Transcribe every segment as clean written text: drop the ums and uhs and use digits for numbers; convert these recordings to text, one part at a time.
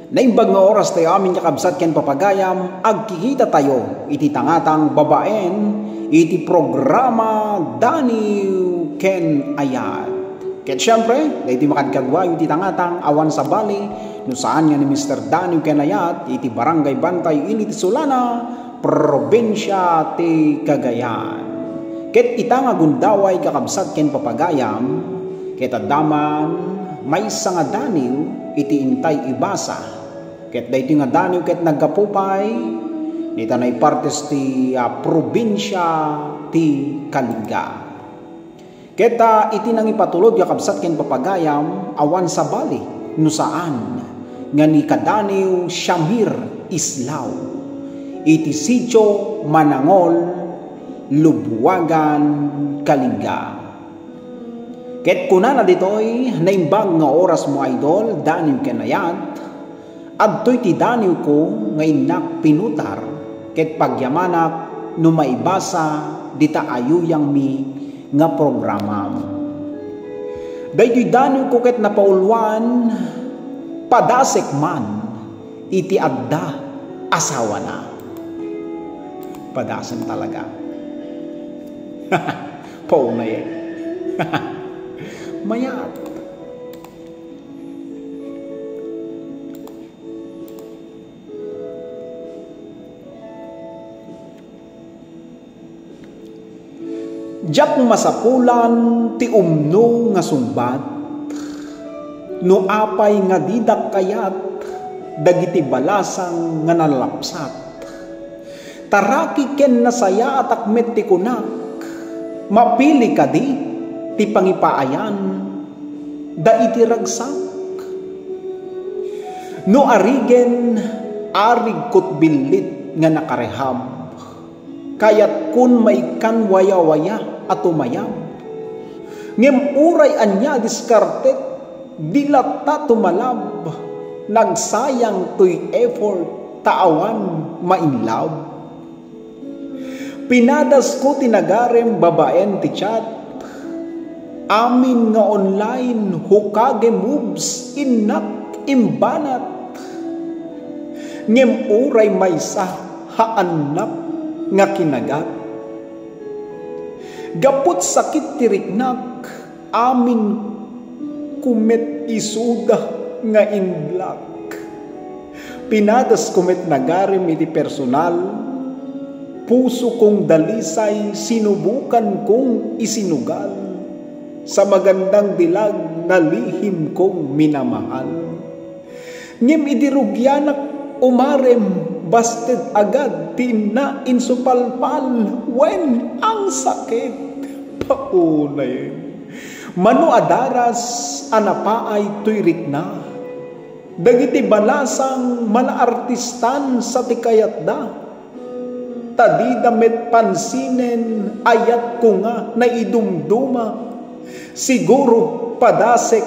Naimbag nga oras tayo amin kakabsat ken papagayam, agkikita tayo iti tangatang babaen, iti programa Daniw ken Ayat. Ket syempre, iti makadkagwayo iti tangatang awan sa bali, no saan nga ni Mr. Daniw ken Ayat, iti barangay Bantay, Init Solana, probinsya ti Cagayan. Ket ita nga gundaway kakabsat ken papagayam, ket adaman may nga Daniw iti intay ibasa. Ket dayti nga Daniw ket nagkapupay dita nay partes ti probinsya ti Kalinga. Ket iti nang ipatulod kakabsat ken papagayam awan sa bali no saan nga ni Daniw Shamir Islao iti sitio Manangol, Lubuagan, Kalinga. Ket kunana ditoy naimbag nga oras mo idol Daniw ken Ayat, adtoy ti Daniw ko nga inak pinutar ket pagyamanak no maibasa dita ayuyang mi nga programa. Daytoy Daniw ko ket napaulwan padasek man iti adda asawa na. Padasen talaga. Paunay eh. Mayat. Diyak masapulan ti umno nga sumbat, no apay nga didak kayat, dagiti balasang nga nalapsat. Taraki ken nasaya at akmet ti kunak, mapili ka di, ti pangipaayan, da iti ragsak. No arigen, arig kutbilit nga nakareham, kayat kun maikan waya-waya at umayam. Ngem uray anya diskartet, dilata tumalab, nagsayang tuy effort, taawan mainlab. Pinadas ko tinagarem babaen ti chat, amin nga online hukage moves inak imbanat. Ngem uray maysa haanap nga kinagat. Gapot sakit tiriknak, amin kumet isuda nga inblak. Pinadas kumet nagarim iti personal, puso kong dalisay sinubukan kong isinugal, sa magandang dilag na lihim kong minamahal. Ngem idirugyanak umarem, basted agad tina insupalpal, when ang sakit paunay. Mano adaras anapaay tuyrik na, dagiti balasang malaartistan sa tikayat da. Tadi damit pansinen ayat ko nga na idumduma, siguro padasek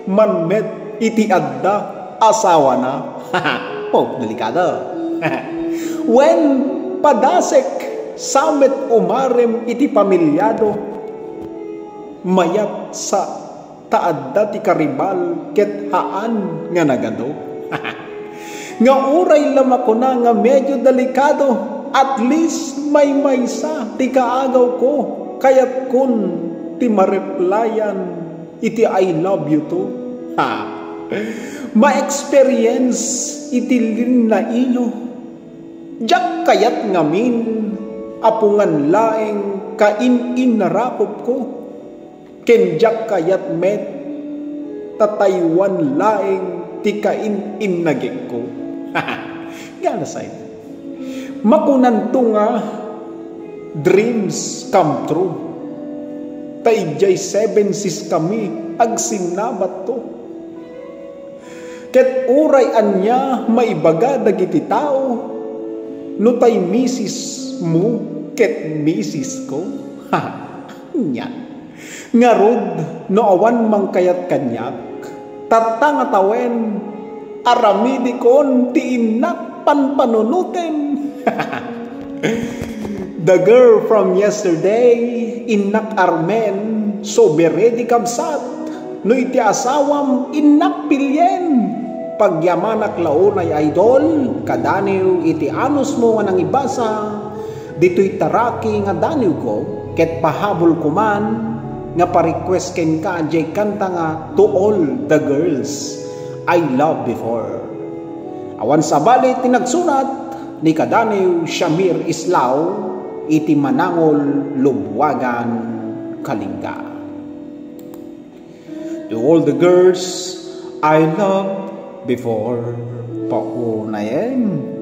manmet iti adda asawa na. Oh, delikado. When padasek samet umarem iti pamilyado, mayat sa taadda ti karibal ket haan nga nagado. Nga uray lamako na nga medyo delikado, at least may maysa ti kaagaw ko, kayat kun ti mareplyan iti I love you to. Ha! Ma-experience iti lin na ilo, jak kayat ngamin apungan laeng kain-in narakop ko, ken jak kayat met tataywan laeng ti kain-in nagik ko. Gana sa'yo makunanto nga dreams come true, taijay 7 sis kami agsinabat to. Ket uray anya maibaga dagiti tao, no tay misis mo ket misis ko. Ha, nya ngarod no awan mangkayat kanyak, tatangatawen aramidi kon ti inak panpanunuten. The girl from yesterday, inak Armen, so beredi kabsat, no iti asawam inak pilyen. pagyamanak launay idol, kadaniw iti anus mo nga nang ibasa, dito'y taraki nga daniw ko, ket pahabol ko man, nga pa-request ken ka, jay kanta nga, to all the girls I love before. Awan sa bali tinagsunat, ni kadaniw Shamir Islao, iti Manangol, Lubwagan, Kalinga. To all the girls I loved before. Paunayan.